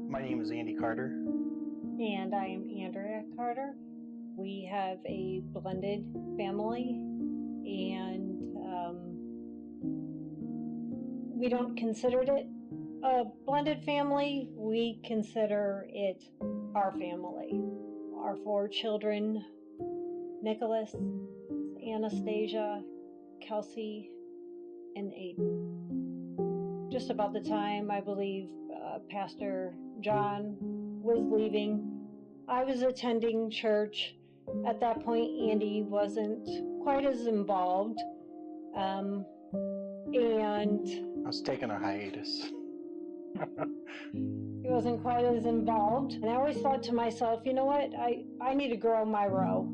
My name is Andy Carter. And I am Andrea Carter. We have a blended family, and we don't consider it a blended family. We consider it our family. Our 4 children, Nicholas, Anastasia, Kelsey, and Aiden. Just about the time, I believe, Pastor John was leaving, I was attending church. At that point, Andy wasn't quite as involved. And I was taking a hiatus. he wasn't quite as involved. And I always thought to myself, you know what? I need to grow my row.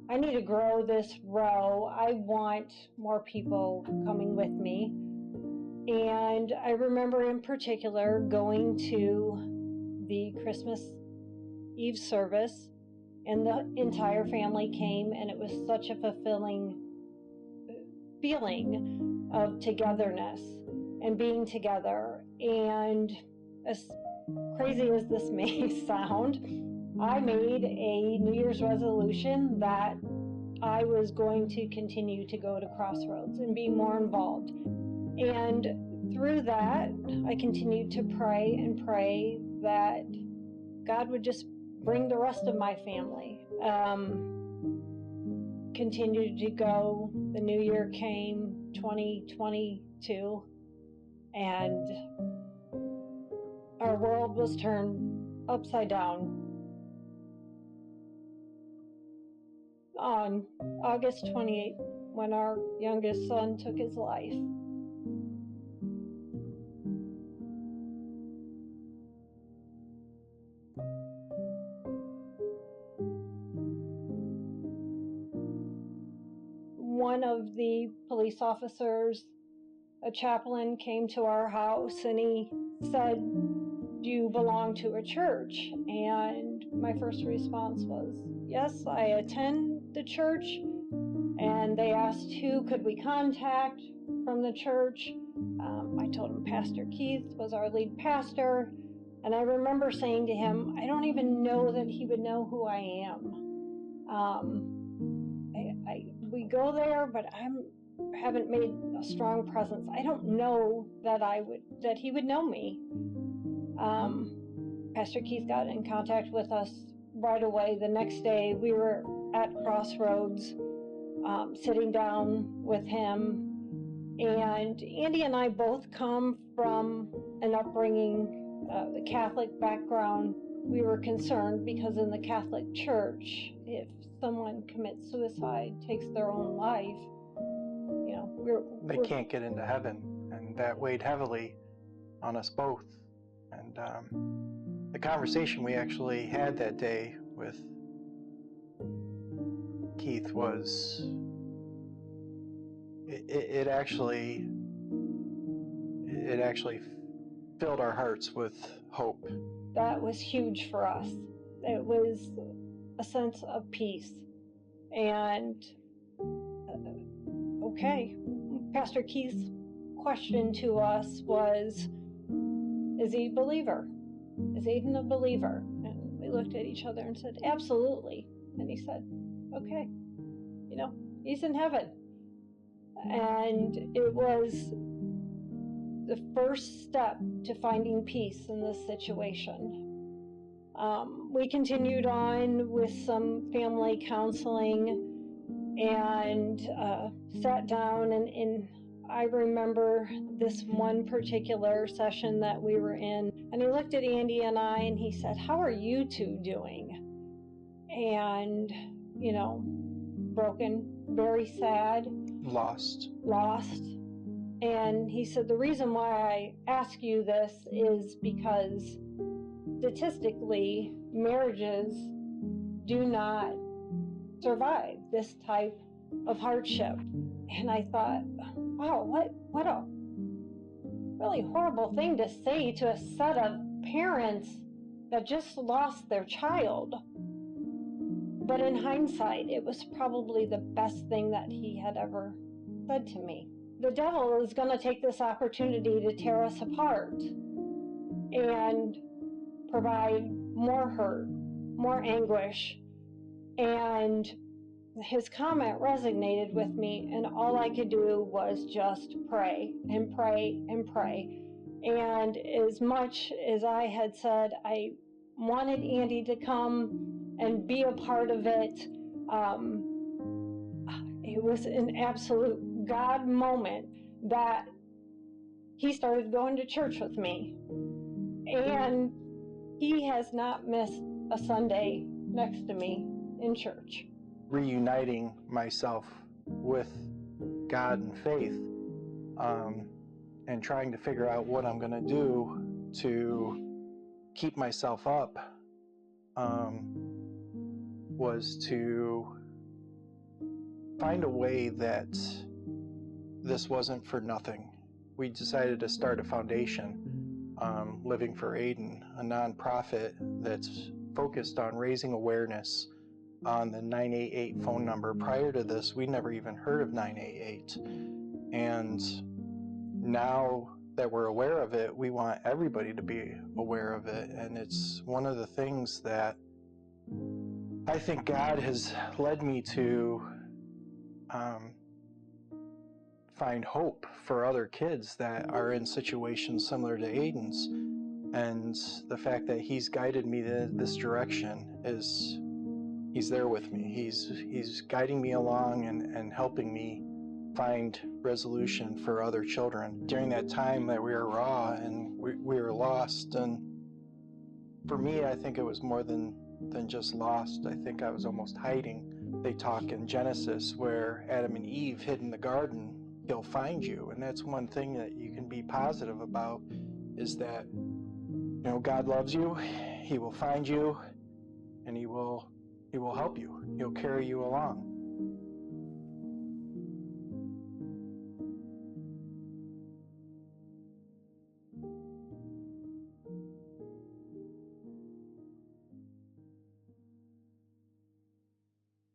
I need to grow this row. I want more people coming with me. And I remember in particular going to the Christmas Eve service, and the entire family came, and it was such a fulfilling feeling of togetherness and being together. And as crazy as this may sound, I made a New Year's resolution that I was going to continue to go to Crossroads and be more involved. And through that, I continued to pray and pray that God would just bring the rest of my family. Continued to go. The new year came, 2022, and our world was turned upside down. On August 28th, when our youngest son took his life. One of the police officers, a chaplain, came to our house and he said, "Do you belong to a church?" And my first response was, "Yes, I attend the church." And they asked who could we contact from the church. I told him Pastor Keith was our lead pastor. And I remember saying to him, I don't even know that he would know who I am. We go there, but I haven't made a strong presence. I don't know that he would know me. Pastor Keith got in contact with us right away. The next day, we were at Crossroads, sitting down with him. And Andy and I both come from an upbringing, the Catholic background. We were concerned because in the Catholic Church, if someone commits suicide, takes their own life, they can't get into heaven, and that weighed heavily on us both. And the conversation we actually had that day with Keith was, it actually filled our hearts with hope. That was huge for us. It was a sense of peace. And okay, Pastor Keith's question to us was, is he a believer? Is Aiden a believer? And we looked at each other and said, absolutely. And he said, okay, he's in heaven. And it was the first step to finding peace in this situation. We continued on with some family counseling and sat down, and I remember this one particular session that we were in, and he looked at Andy and I and he said, "How are you two doing?" And, broken, very sad. Lost. And he said, the reason why I ask you this is because statistically, marriages do not survive this type of hardship. And I thought, wow, what a really horrible thing to say to a set of parents that just lost their child. But in hindsight, it was probably the best thing that he had ever said to me. the devil is going to take this opportunity to tear us apart and provide more hurt, more anguish. And his comment resonated with me, and all I could do was just pray and pray and pray. And as much as I had said I wanted Andy to come and be a part of it, it was an absolute God moment that he started going to church with me. And he has not missed a Sunday next to me in church. Reuniting myself with God and faith, and trying to figure out what I'm going to do to keep myself up, was to find a way that this wasn't for nothing. We decided to start a foundation, Living for Aiden, a nonprofit that's focused on raising awareness on the 988 phone number. Prior to this, we never even heard of 988. And now that we're aware of it, we want everybody to be aware of it. And it's one of the things that I think God has led me to find hope for other kids that are in situations similar to Aiden's. And the fact that he's guided me to this direction is, he's there with me. He's guiding me along and helping me find resolution for other children. During that time that we were raw and we were lost, and for me, I think it was more than just lost. I think I was almost hiding. They talk in Genesis where Adam and Eve hid in the garden, he'll find you. And that's one thing that you can be positive about, is that, you know, God loves you, he will find you, and he will help you. He'll carry you along.